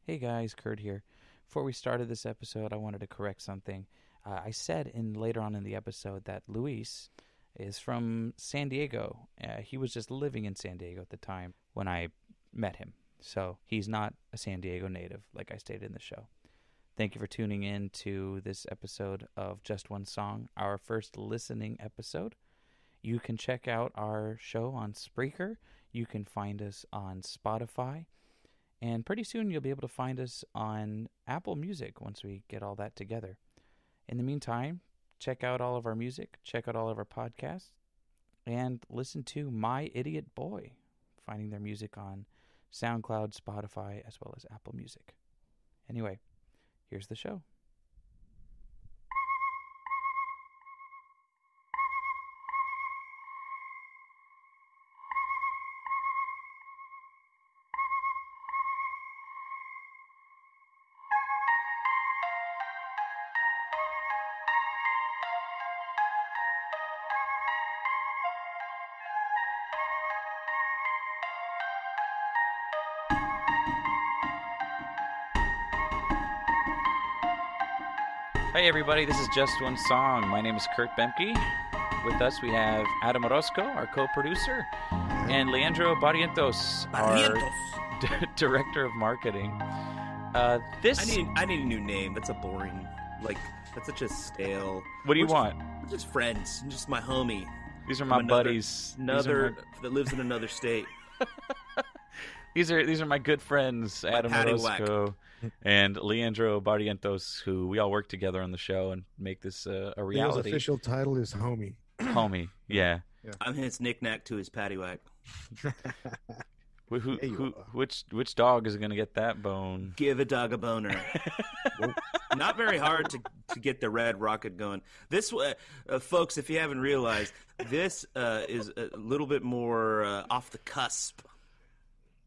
Hey guys, Kurt here. Before we started this episode, I wanted to correct something. I said later on in the episode that Luis is from San Diego. He was just living in San Diego at the time when I met him. So he's not a San Diego native, like I stated in the show. Thank you for tuning in to this episode of Just One Song, our first listening episode. You can check out our show on Spreaker. You can find us on Spotify. And pretty soon you'll be able to find us on Apple Music once we get all that together. In the meantime, check out all of our music, check out all of our podcasts, and listen to My Idiot Boy, finding their music on SoundCloud, Spotify, as well as Apple Music. Anyway, here's the show. Hey everybody, this is Just One Song. My name is Kurt Bemke. With us we have Adam Orozco, our co-producer, and Leandro Barrientos, our director of marketing. I need a new name. That's a boring, that's such a stale. What do you want? We're just friends. I'm just my homie. These are my buddies. That lives in another state. These are my good friends, Adam Orozco and Leandro Barrientos, who we all work together on the show and make this a reality. His official title is Homie. Homie, yeah. I'm his knick-knack to his paddywhack. Which dog is going to get that bone? Give a dog a boner. Not very hard to get the red rocket going. This, folks, if you haven't realized, this is a little bit more off the cusp.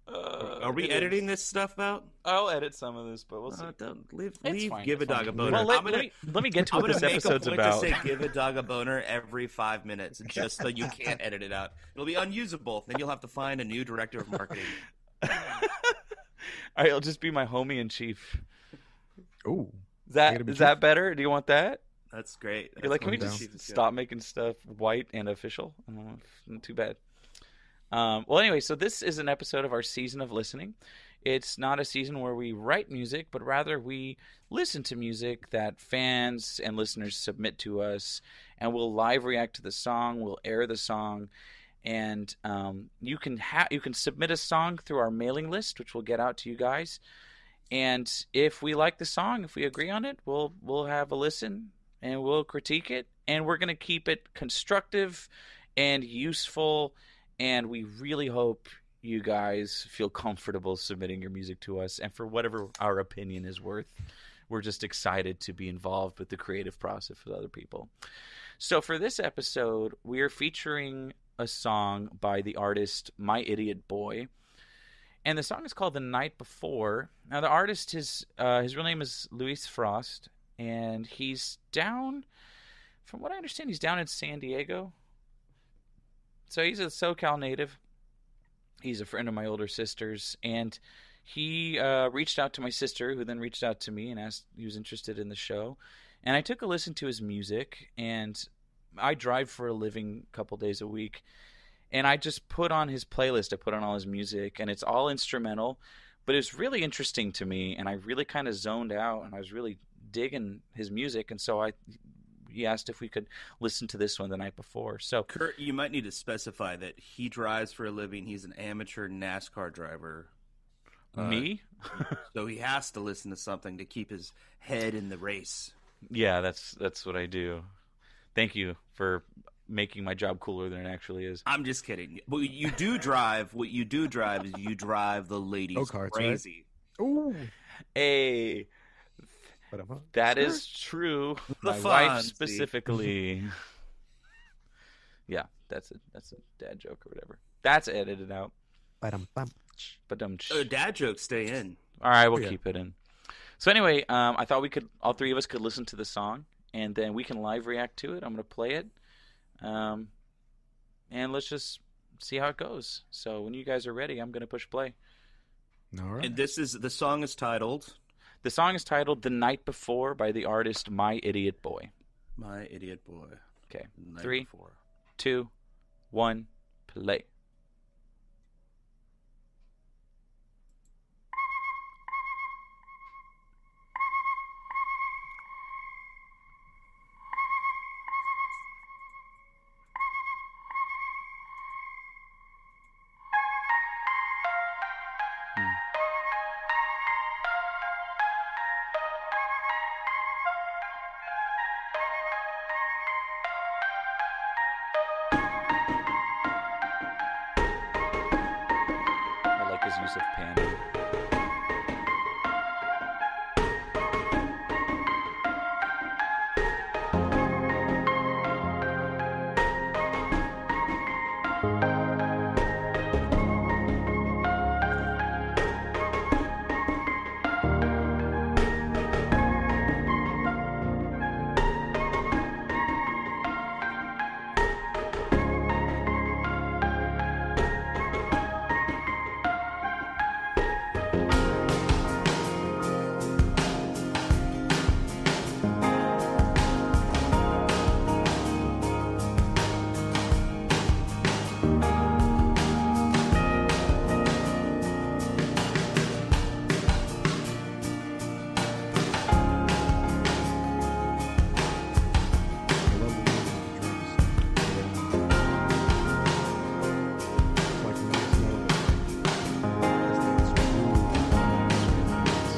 Are we editing this stuff out? I'll edit some of this, but we'll see. Leave give a dog a boner. Well, let me get to what this episode's about. I'm going to make a point to say give a dog a boner every 5 minutes, just so you can't edit it out. It'll be unusable. Then you'll have to find a new director of marketing. All right, it'll just be my homie in chief. Ooh. Is that better? Do you want that? That's great. You're like, can we just stop making stuff white and official? Too bad. Well, anyway, so this is an episode of our season of listening. It's not a season where we write music, but rather we listen to music that fans and listeners submit to us, and we'll live react to the song. We'll air the song, and you can submit a song through our mailing list, which we'll get out to you guys. And if we like the song, if we agree on it, we'll have a listen and we'll critique it, and we're going to keep it constructive and useful. And we really hope you guys feel comfortable submitting your music to us. And for whatever our opinion is worth, we're just excited to be involved with the creative process with other people. So for this episode, we are featuring a song by the artist My Idiot Boy. And the song is called The Night Before. Now, the artist, his real name is Luis Frost. And he's down, from what I understand, he's down in San Diego. So he's a SoCal native. He's a friend of my older sister's, and he reached out to my sister, who then reached out to me and asked he was interested in the show. And I took a listen to his music, and I drive for a living a couple days a week, and I just put on his playlist. I put on all his music, and it's all instrumental, but it's really interesting to me, and I really kind of zoned out, and I was really digging his music, and so he asked if we could listen to this one the night before. So, Kurt, you might need to specify that he drives for a living. He's an amateur NASCAR driver. Me? So he has to listen to something to keep his head in the race. Yeah, that's what I do. Thank you for making my job cooler than it actually is. I'm just kidding. What you do drive is you drive the ladies crazy. Right? Ooh. Hey. That is true. My wife specifically. Yeah, that's a dad joke or whatever. That's edited out. Dad jokes stay in. All right, we'll keep it in. So anyway, I thought all three of us could listen to the song, and then we can live react to it. I'm going to play it, and let's just see how it goes. So when you guys are ready, I'm going to push play. All right. And the song is titled The song is titled "The Night Before" by the artist My Idiot Boy. My Idiot Boy. Okay, Night 3, Before. 2, 1, play. I like his use of panning. I love the rhythm of the drums. It's like a nice melody. As they sort of move between the beats.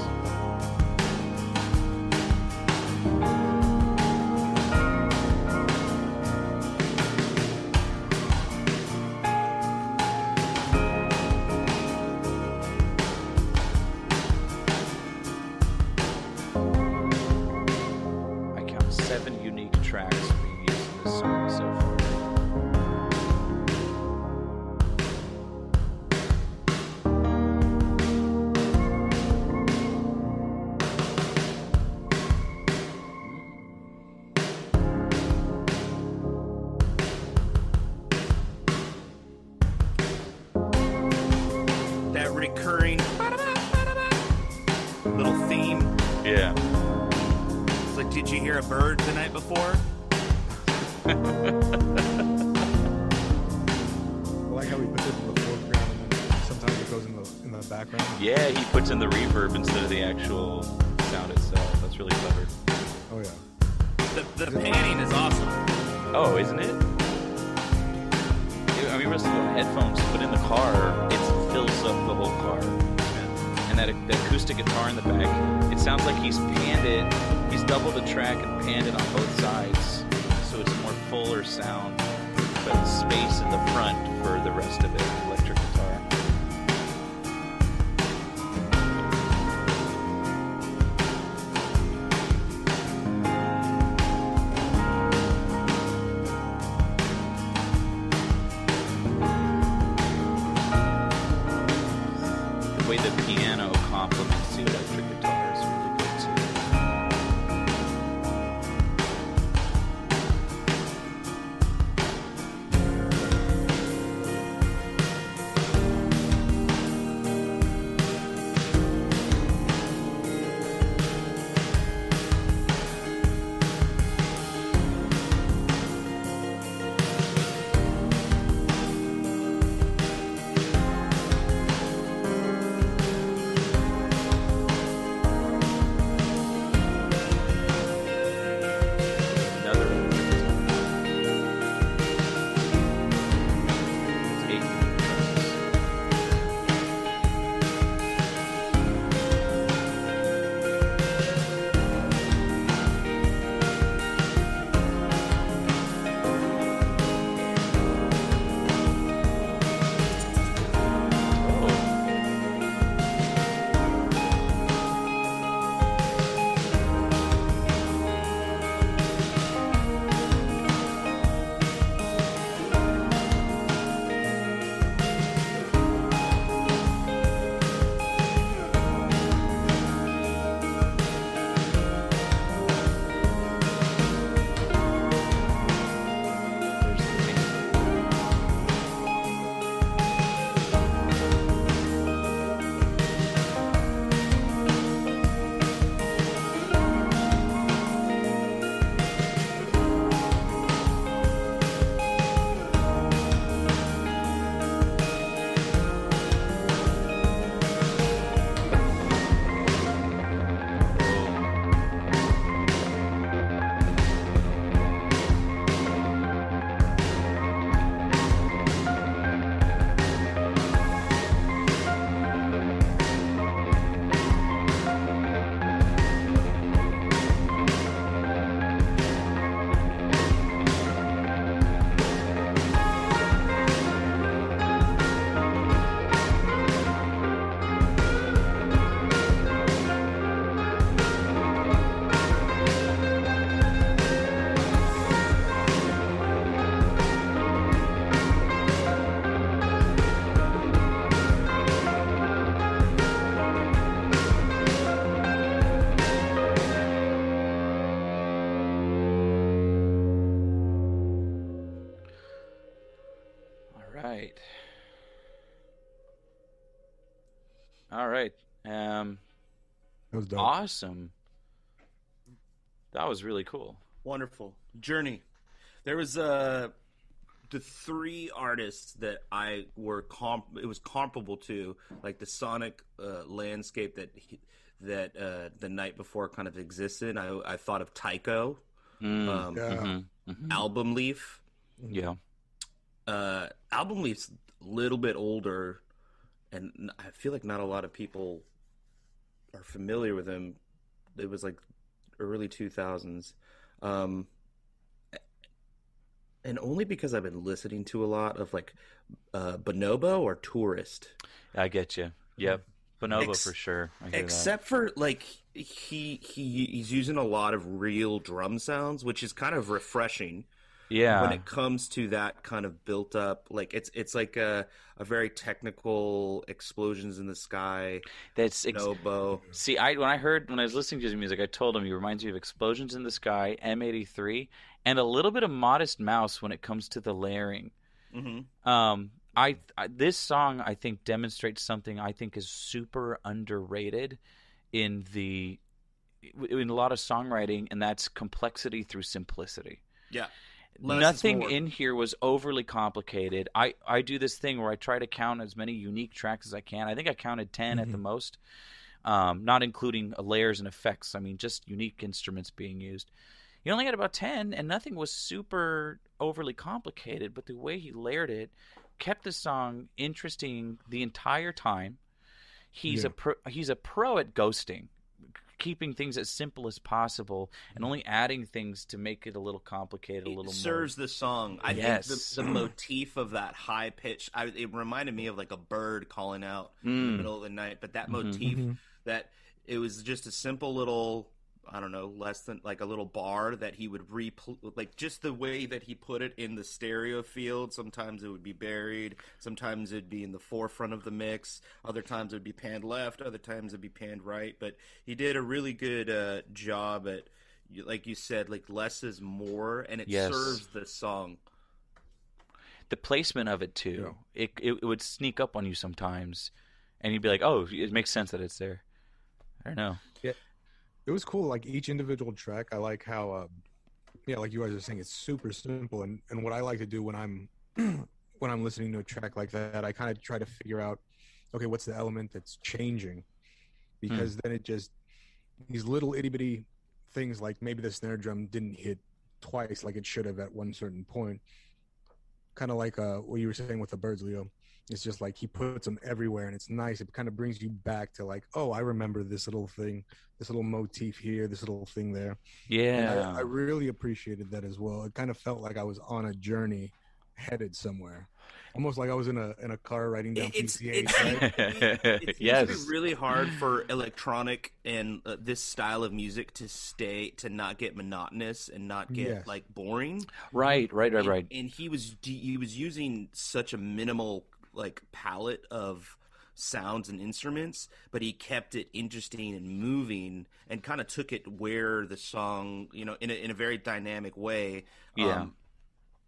I count 7 unique tracks being used in this song so far. That recurring little theme. Yeah. It's like, did you hear a bird the night before? I like how he puts it in the foreground and then sometimes it goes in the background. Yeah, he puts in the reverb instead of the actual sound itself. That's really clever. Oh yeah. The panning is awesome. Oh, isn't it? I mean, we listen to headphones, but in the car, it fills up the whole car. And that acoustic guitar in the back, it sounds like he's panned it. He's doubled the track and panned it on both sides, so it's a more fuller sound, but space in the front for the rest of it, electric guitar. The way the piano complements the electric guitar is really good too. All right. Um, That was dope. awesome. That was really cool. Wonderful. Journey. There was the three artists that I were it was comparable to, like the sonic landscape that the night before kind of existed. I thought of Tycho, Mm, Yeah. Album Leaf. yeah. Album Leaf's a little bit older, and I feel like not a lot of people are familiar with him. It was like early 2000s. Um, and only because I've been listening to a lot of like Bonobo or Tourist. I get you. Yep. Bonobo Ex- for sure. I hear that. Except for like he's using a lot of real drum sounds, which is kind of refreshing when Yeah. it comes to that kind of built up. Like it's like a very technical explosions in the sky, Bonobo. See, when I was listening to his music, I told him he reminds me of Explosions in the Sky, M83, and a little bit of Modest Mouse when it comes to the layering. Hmm. This song I think demonstrates something I think is super underrated in the in a lot of songwriting, and that's complexity through simplicity. Yeah, less is Nothing more. in here was overly complicated. I do this thing where I try to count as many unique tracks as I can. I think I counted 10 at the most, not including layers and effects. I mean, just unique instruments being used. He only had about 10, and nothing was super overly complicated, but the way he layered it kept the song interesting the entire time. Yeah. He's a pro at ghosting, keeping things as simple as possible and only adding things to make it a little complicated, a It little more. serves the song. I think Yes. the motif of that high pitch, it reminded me of like a bird calling out in the Mm. middle of the night. But that Mm-hmm. motif, that it was just a simple little, I don't know, less than like a little bar that he would like just the way that he put it in the stereo field. Sometimes it would be buried, sometimes it'd be in the forefront of the mix, other times it would be panned left, other times it'd be panned right. But he did a really good job at, like you said, like less is more, and it Yes. serves the song. The placement of it too. It would sneak up on you sometimes, and you'd be like, "Oh, it makes sense that it's there." I don't know. Yeah. It was cool. Like each individual track, I like how, yeah, like you guys are saying, it's super simple. And what I like to do when I'm when I'm listening to a track like that, I kind of try to figure out, okay, what's the element that's changing? Because then it just these little itty bitty things, like maybe the snare drum didn't hit twice like it should have at one certain point. Kind of like what you were saying with the birds, Leo. It's just like he puts them everywhere, and it's nice. It kind of brings you back to like, oh, I remember this little thing, this little motif here, this little thing there. And Yeah. I really appreciated that as well. It kind of felt like I was on a journey headed somewhere, almost like I was in a car writing down It's PCH. Right? it seems to Yes. be really hard for electronic and this style of music to not get monotonous and not get Yes. like boring. Right. And he was using such a minimal like palette of sounds and instruments, but he kept it interesting and moving and kind of took it where the song, in a very dynamic way. Yeah.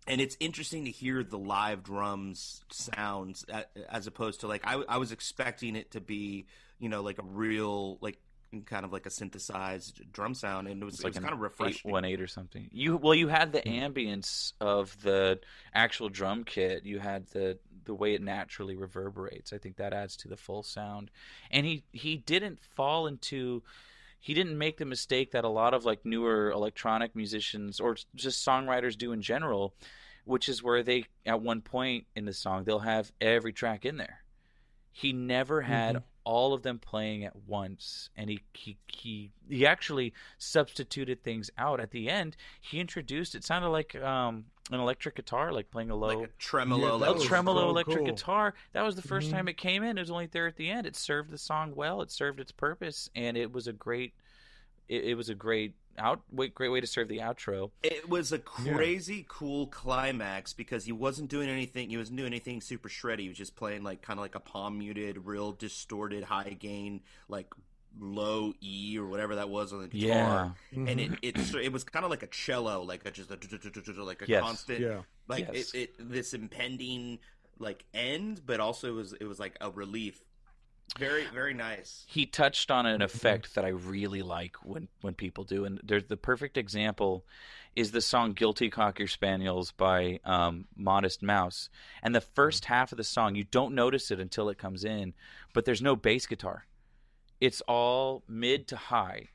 And it's interesting to hear the live drums sounds as opposed to like I was expecting it to be, like a real like kind of like a synthesized drum sound, and it was Like an kind of refreshing. 818 or something. You had the ambience of the actual drum kit. You had the way it naturally reverberates. I think that adds to the full sound. And he didn't fall into he didn't make the mistake that a lot of like newer electronic musicians or just songwriters do in general, which is where they at one point in the song they'll have every track in there. He never had all of them playing at once, and he actually substituted things out at the end. He introduced it sounded like an electric guitar, like playing a low Like a tremolo, Yeah, that a was tremolo so electric cool. guitar. That was the first time it came in. It was only there at the end. It served the song well. It served its purpose, and it was a great. It was a great great way to serve the outro. It was a crazy cool climax because he wasn't doing anything. He wasn't doing anything super shreddy. He was just playing like kind of like a palm muted, real distorted, high gain, like low E or whatever that was on the guitar. Yeah. And it was kind of like a cello, like like a Yes. constant, Yeah. like Yes. this impending like end, but also it was like a relief. Very, very nice. He touched on an effect that I really like when people do, and there's the perfect example is the song "Guilty Cocker Spaniels" by Modest Mouse. And the first half of the song, you don't notice it until it comes in, but there's no bass guitar. It's all mid to high,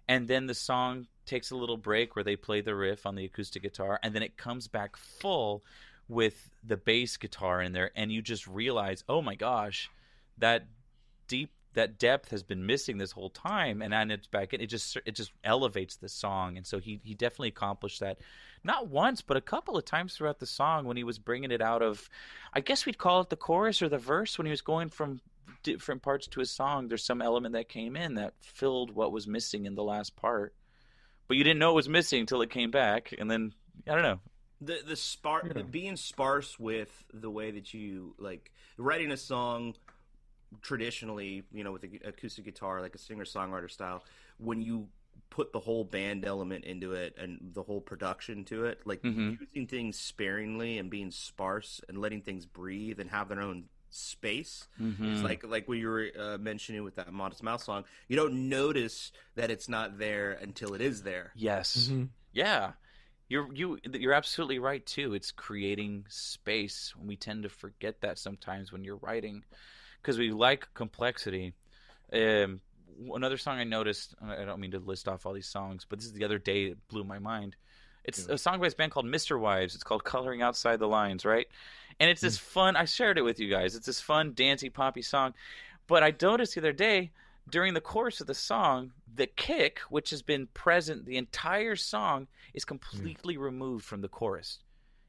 and then the song takes a little break where they play the riff on the acoustic guitar, and then it comes back full with the bass guitar in there, and you just realize, oh my gosh, that that depth has been missing this whole time, and then it's back in. It just elevates the song, and so he definitely accomplished that, not once but a couple of times throughout the song when he was bringing it out of, I guess we'd call it the chorus or the verse, when he was going from different parts to his song. There's some element that came in that filled what was missing in the last part, but you didn't know it was missing until it came back, and then I don't know. Being sparse with the way that you like writing a song traditionally, with the acoustic guitar, like a singer-songwriter style, when you put the whole band element into it and the whole production to it, like using things sparingly and being sparse and letting things breathe and have their own space. It's like what you were mentioning with that Modest Mouse song. You don't notice that it's not there until it is there. Yes. Yeah. You're absolutely right too. It's creating space. We tend to forget that sometimes when you're writing, because we like complexity. Another song I noticed, I don't mean to list off all these songs, but this is the other day it blew my mind. It's a song by this band called Mr. Wives. It's called Coloring Outside the Lines, right? And it's this fun, I shared it with you guys. It's this fun, dancey, poppy song. But I noticed the other day, during the course of the song, the kick, which has been present the entire song, is completely removed from the chorus.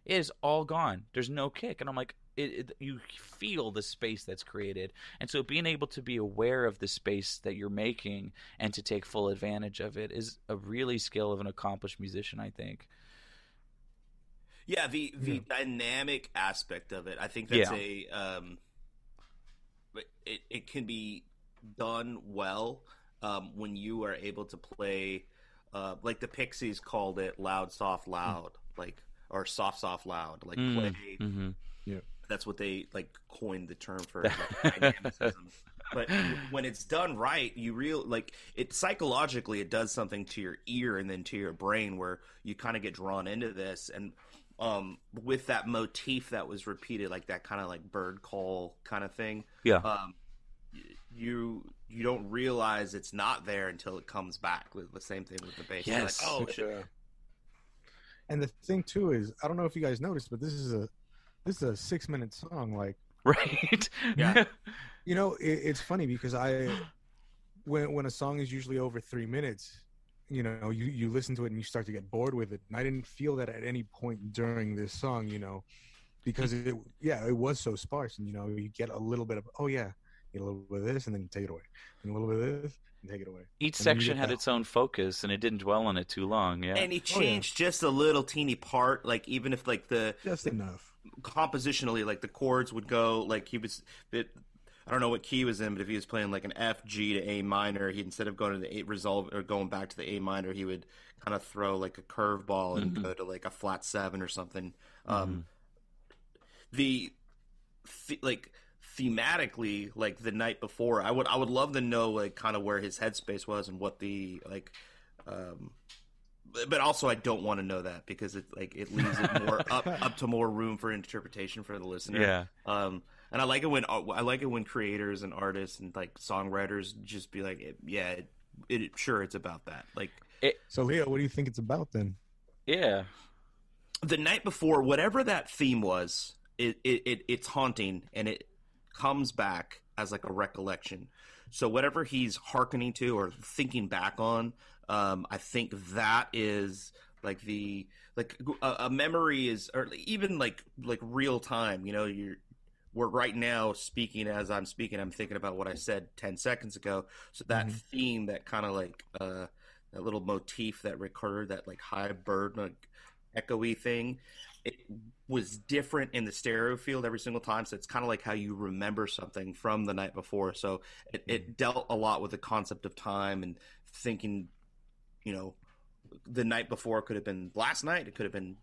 It is all gone. There's no kick. And I'm like, you feel the space that's created. And so being able to be aware of the space that you're making and to take full advantage of it is a really skill of an accomplished musician, I think. Yeah, the dynamic aspect of it, I think that's it can be done well when you are able to play, like the Pixies called it, loud, soft, loud, like, or soft, soft, loud, like play. Yeah. That's what they like coined the term for like, dynamicism. But when it's done right, it psychologically, it does something to your ear and then to your brain where you kind of get drawn into this. And with that motif that was repeated, like that kind of like bird call kind of thing. Yeah. You don't realize it's not there until it comes back. With the same thing with the bass. Yes. Like, oh shit. And the thing too is, I don't know if you guys noticed, but this is a 6-minute song. Like, right. Yeah. It's funny because when a song is usually over 3 minutes, you listen to it and you start to get bored with it. And I didn't feel that at any point during this song, because it was so sparse, and you get a little bit of, get a little bit of this and then you take it away, and a little bit of this and take it away. Each section had its own focus, and it didn't dwell on it too long. Yeah. And he changed just a little teeny part, like even if like just enough compositionally, like the chords would go like he was. I don't know what key he was in, but if he was playing like an F, G to A minor, he instead of going to the A resolve or going back to the A minor, he would kind of throw like a curveball and go to like a flat 7 or something. Like thematically, like the night before, I would love to know like kind of where his headspace was and what the like. But also, I don't want to know that because it leaves it more up to more room for interpretation for the listener. Yeah. And I like it when creators and artists and like songwriters just be like, it's about that. Like, so Leo, what do you think it's about then? Yeah. The night before, whatever that theme was, it's haunting and it comes back as like a recollection. So whatever he's hearkening to or thinking back on, I think that is like a memory is, or even like real time. We're right now speaking as I'm speaking. I'm thinking about what I said 10 seconds ago. So that theme, that kind of like that little motif that recurred, that like high bird, like echoey thing, it was different in the stereo field every single time. So it's kind of like how you remember something from the night before. So it dealt a lot with the concept of time and thinking, the night before could have been last night. It could have been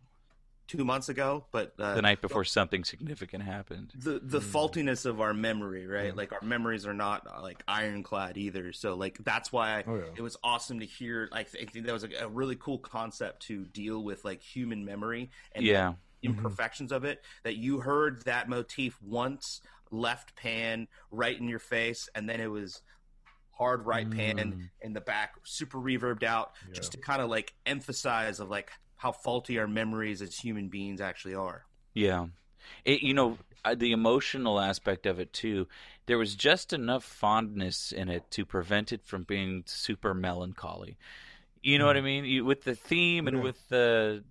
2 months ago, but The night before something significant happened. the faultiness of our memory, right? Like our memories are not like ironclad either. So like that's why it was awesome to hear. I think that was a really cool concept to deal with like human memory and Yeah. the imperfections of it. That you heard that motif once, left pan right in your face, and then it was hard right pan in the back, super reverbed out, just to kind of like emphasize of like how faulty our memories as human beings actually are. Yeah. The emotional aspect of it too, there was just enough fondness in it to prevent it from being super melancholy. You know what I mean? With the theme and with the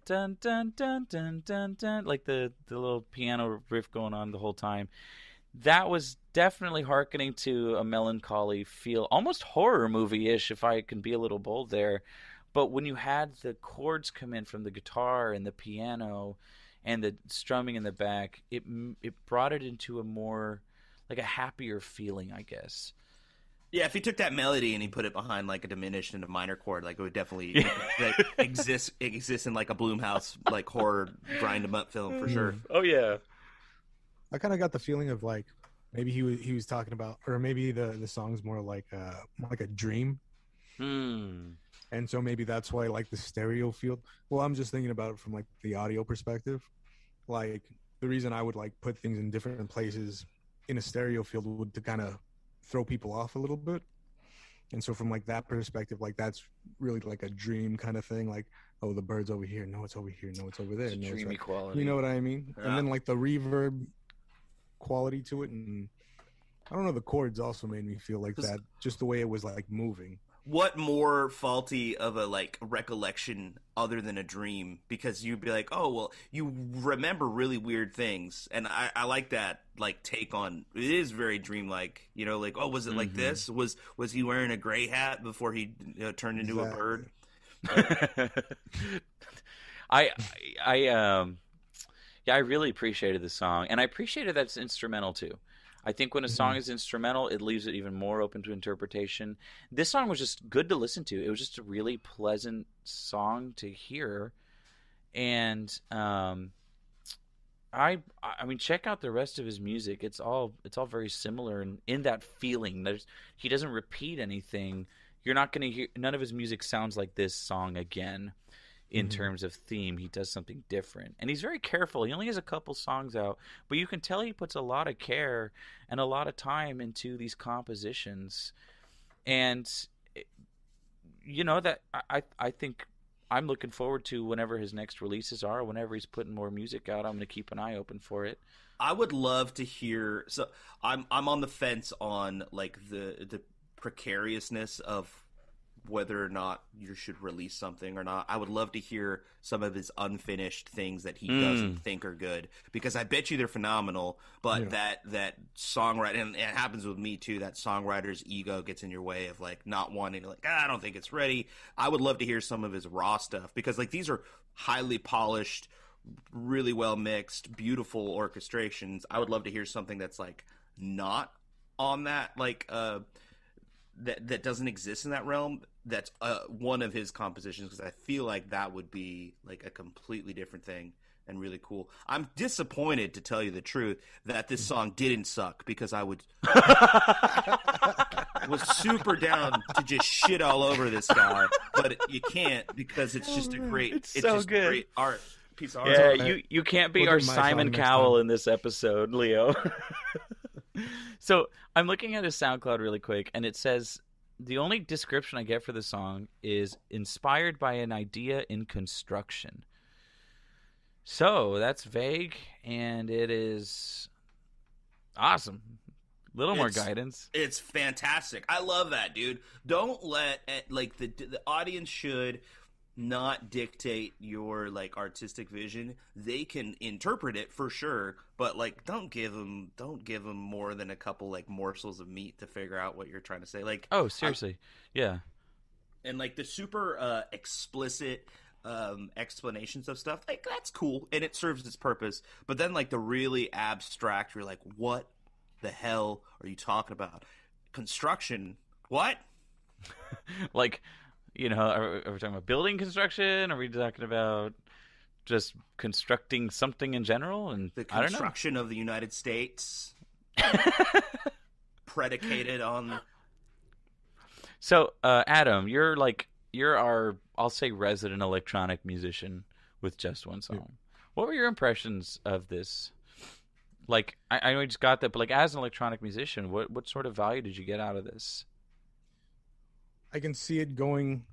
dun dun dun dun dun dun, like the little piano riff going on the whole time. That was definitely hearkening to a melancholy feel, almost horror movie-ish, if I can be a little bold there. But when you had the chords come in from the guitar and the piano and the strumming in the back, it brought it into a more like a happier feeling, I guess. Yeah, if he took that melody and he put it behind like a diminished and a minor chord, like it would definitely like, exist in like a Blumhouse like horror grind 'em up film for sure. Oh yeah. I kind of got the feeling of like maybe he was talking about, or maybe the song's more like a dream. And so maybe that's why like the stereo field. Well, I'm just thinking about it from like the audio perspective. Like the reason I would like put things in different places in a stereo field would to kind of throw people off a little bit. And so from like that perspective, like that's really like a dream kind of thing. Like, oh, the bird's over here. No, it's over here. No, it's over there. It's no, dreamy it's quality. You know what I mean? Yeah. And then like the reverb quality to it, and I don't know, the chords also made me feel like that, just the way it was like moving. What more faulty of a like recollection other than a dream? Because you'd be like, oh well, you remember really weird things, and I like that like take on it is very dreamlike. You know, like oh, was it like this? Was he wearing a gray hat before he turned into a bird? I really appreciated the song, and I appreciated that it's instrumental too. I think when a song is instrumental, it leaves it even more open to interpretation. This song was just good to listen to. It was just a really pleasant song to hear, and I mean, check out the rest of his music. It's all very similar in that feeling. He doesn't repeat anything. You're not going to hear none of his music sounds like this song again. In terms of theme, he does something different, and he's very careful. He only has a couple songs out, but you can tell he puts a lot of care and a lot of time into these compositions. And you know that I think I'm looking forward to whenever his next releases are. Whenever he's putting more music out, I'm going to keep an eye open for it. I would love to hear. So I'm on the fence on like the precariousness of whether or not you should release something or not. I would love to hear some of his unfinished things that he doesn't think are good, because I bet you they're phenomenal, but that songwriter, and it happens with me too, that songwriter's ego gets in your way of like not wanting to like, I don't think it's ready. I would love to hear some of his raw stuff, because like these are highly polished, really well mixed, beautiful orchestrations. I would love to hear something that's like not on that, like that doesn't exist in that realm. That's one of his compositions, because I feel like that would be like a completely different thing and really cool. I'm disappointed, to tell you the truth, that this song didn't suck, because I was super down to just shit all over this guy, but you can't, because it's just a great, it's so just good. Great art. Piece of art. Yeah, you can't be We'll our do my Simon song next Cowell time. in this episode, Leo. So I'm looking at his SoundCloud really quick, and it says the only description I get for the song is inspired by an idea in construction. So that's vague, and it is awesome. Little more guidance. It's fantastic. I love that, dude. Don't let like the audience should not dictate your like artistic vision. They can interpret it for sure, but like don't give them more than a couple like morsels of meat to figure out what you're trying to say. Like, Oh, seriously. Yeah. and like the super explicit explanations of stuff, like that's cool and it serves its purpose. But then like the really abstract, you're like, what the hell are you talking about? Construction? What? Like, are we talking about building construction? Are we talking about just constructing something in general, and The I don't know. construction of the United States predicated on. So, Adam, you're our, I'll say, resident electronic musician with just one Yeah. song. What were your impressions of this? Like, I know you just got that, but like as an electronic musician, what sort of value did you get out of this? I can see it going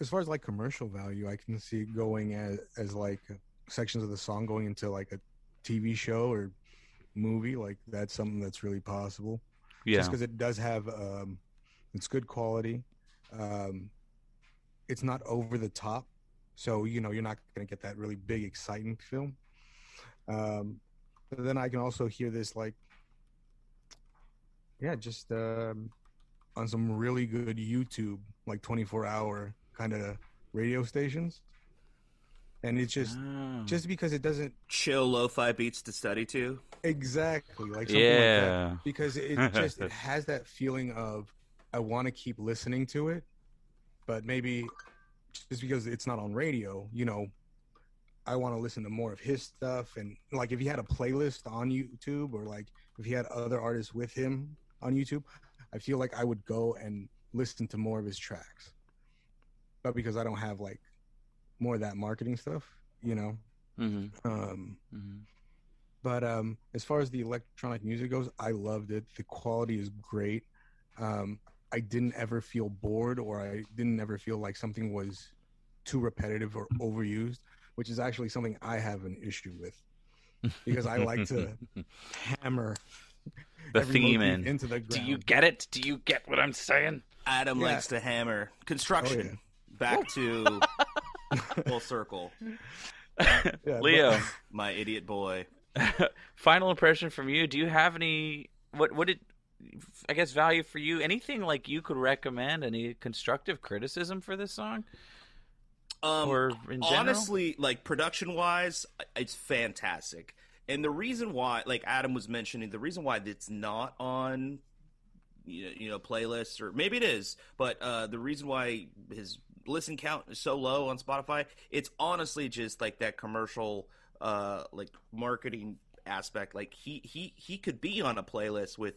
as far as like commercial value. I can see it going as like sections of the song going into like a TV show or movie. Like that's something that's really possible. Just Yeah. because it does have it's good quality. Um, it's not over the top, so you're not going to get that really big exciting film. But then I can also hear this like, yeah, just on some really good YouTube, like 24-hour kind of radio stations, and it's Oh. just because it doesn't Chill lo-fi beats to study to. exactly like something like that, Yeah. because it has that feeling of I want to keep listening to it, but maybe just because it's not on radio, I want to listen to more of his stuff. And like if he had a playlist on YouTube, or like if he had other artists with him on YouTube, I feel like I would go and listen to more of his tracks. But because I don't have like more of that marketing stuff, Mhm. Um, Mhm. but as far as the electronic music goes, I loved it. The quality is great. I didn't ever feel bored, or I didn't ever feel like something was too repetitive or overused, which is actually something I have an issue with, because I like to hammer The every theme motif in. into the Do you ground. get it? Do you get what I'm saying? Adam Yeah. likes to hammer construction. Oh, yeah. Back to full circle. Yeah, Leo, My idiot boy. final impression from you. Do you have any what did I guess value for you? Anything like you could recommend? Any constructive criticism for this song, or in general? Honestly, like production wise, it's fantastic. And the reason why, like Adam was mentioning, the reason why it's not on, playlists, or maybe it is, but the reason why his listen count is so low on Spotify, it's honestly just like that commercial, like marketing aspect. Like he could be on a playlist with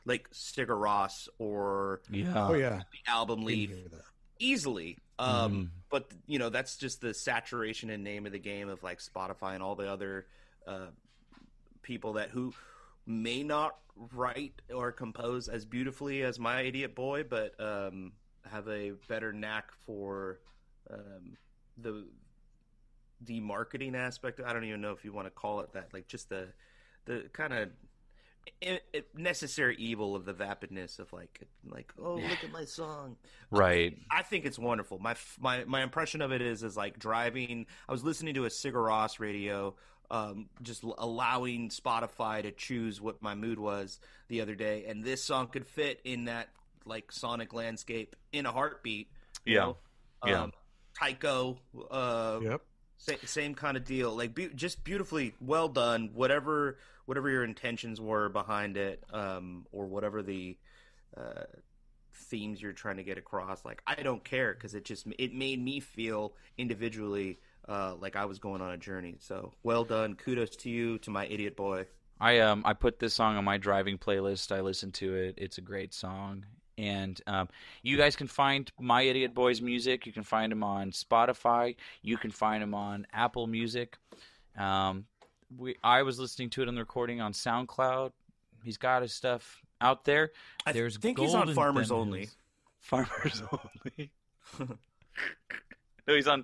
like Sigur Ross or Yeah. oh yeah, the album I can lead hear that. easily. Mhm. But that's just the saturation and name of the game of like Spotify and all the other people who may not write or compose as beautifully as my idiot boy, but have a better knack for the marketing aspect. I don't even know if you want to call it that. Like just the kind of necessary evil of the vapidness of like oh, look at my song. Right. I think it's wonderful. My impression of it is like driving. I was listening to a Sigur Rós radio, just allowing Spotify to choose what my mood was the other day, and this song could fit in that like sonic landscape in a heartbeat. Yeah. Yeah. Tycho. Yep. Same kind of deal. Like just beautifully well done. Whatever your intentions were behind it, or whatever the themes you're trying to get across. Like I don't care, because it made me feel individually like I was going on a journey. So well done. Kudos to you, to my idiot boy. I put this song on my driving playlist. I listened to it. It's a great song. And you guys can find My Idiot Boy's music. You can find him on Spotify. You can find him on Apple Music. I was listening to it on the recording on SoundCloud. He's got his stuff out there. There's think he's on Golden Farmers Them Only. Hills. Farmers Only. No, he's on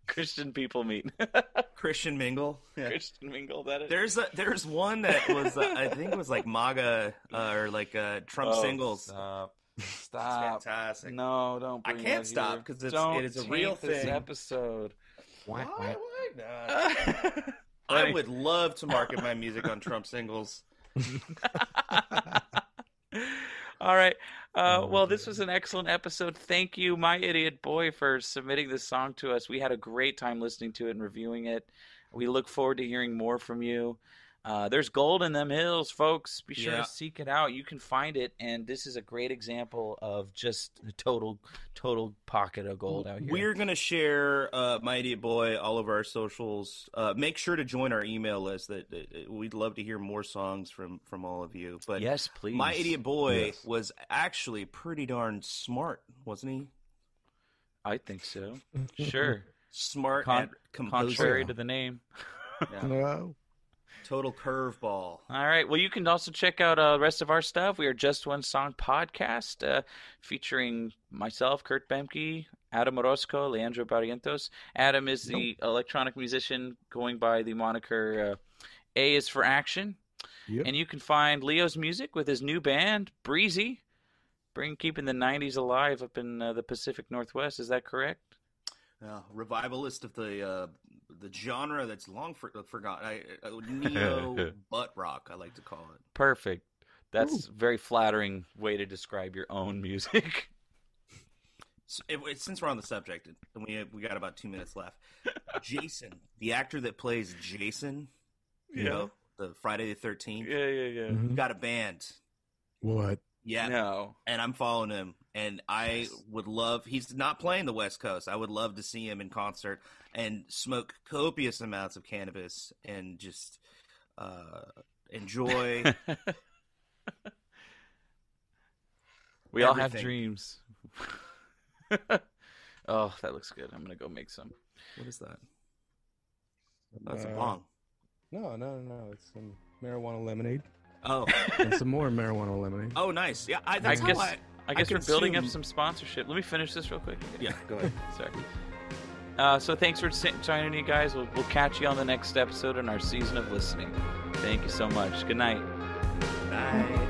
Christian People Meet. Christian Mingle. Yeah. Christian Mingle. That is. There's one that was I think it was like MAGA or like Trump singles. Stop. It's Stop. fantastic. No, don't. I Bring can't that stop here. because it Don't is a real taint this thing. episode. Why not? I would love to market my music on Trump singles. All right. Well, this was an excellent episode. Thank you, My Idiot Boy, for submitting this song to us. We had a great time listening to it and reviewing it. We look forward to hearing more from you. There's gold in them hills, folks. Be sure Yeah. to seek it out. You can find it, and this is a great example of just a total pocket of gold out here. We're going to share My Idiot Boy all over our socials. Make sure to join our email list. That we'd love to hear more songs from all of you. But Yes, please. My Idiot Boy Yes. was actually pretty darn smart, wasn't he? I think so. Sure. Smart Con- at composing. Contrary to the name. Yeah. No. Total curveball. All right. Well, you can also check out the rest of our stuff. We are Just One Song Podcast, featuring myself, Kurt Bemke, Adam Orozco, Leandro Barrientos. Adam is the electronic musician going by the moniker A is for Action. Yep. And you can find Leo's music with his new band, Breezy, keeping the 90s alive up in the Pacific Northwest. Is that correct? Revivalist of the genre that's long forgotten. Neo butt rock, I like to call it. Perfect. That's a very flattering way to describe your own music. Since we're on the subject, and we got about 2 minutes left. Jason, the actor that plays Jason, you know, the Friday the 13th, Yeah. Mhm. got a band. What? Yeah. No. And I'm following him, and I would love. He's not playing the West Coast. I would love to see him in concert and smoke copious amounts of cannabis and just enjoy. We all have Everything. dreams. Oh, that looks good. I'm gonna go make some. What is that? That's a bong. No. It's some marijuana lemonade Oh, and some more marijuana lemonade. oh, nice. Yeah, that's I guess how I guess we're building up consume- some sponsorship. Let me finish this real quick. Yeah, go ahead. Sorry. So thanks for joining me, guys. We'll catch you on the next episode in our season of listening. Thank you so much. Good night. Bye.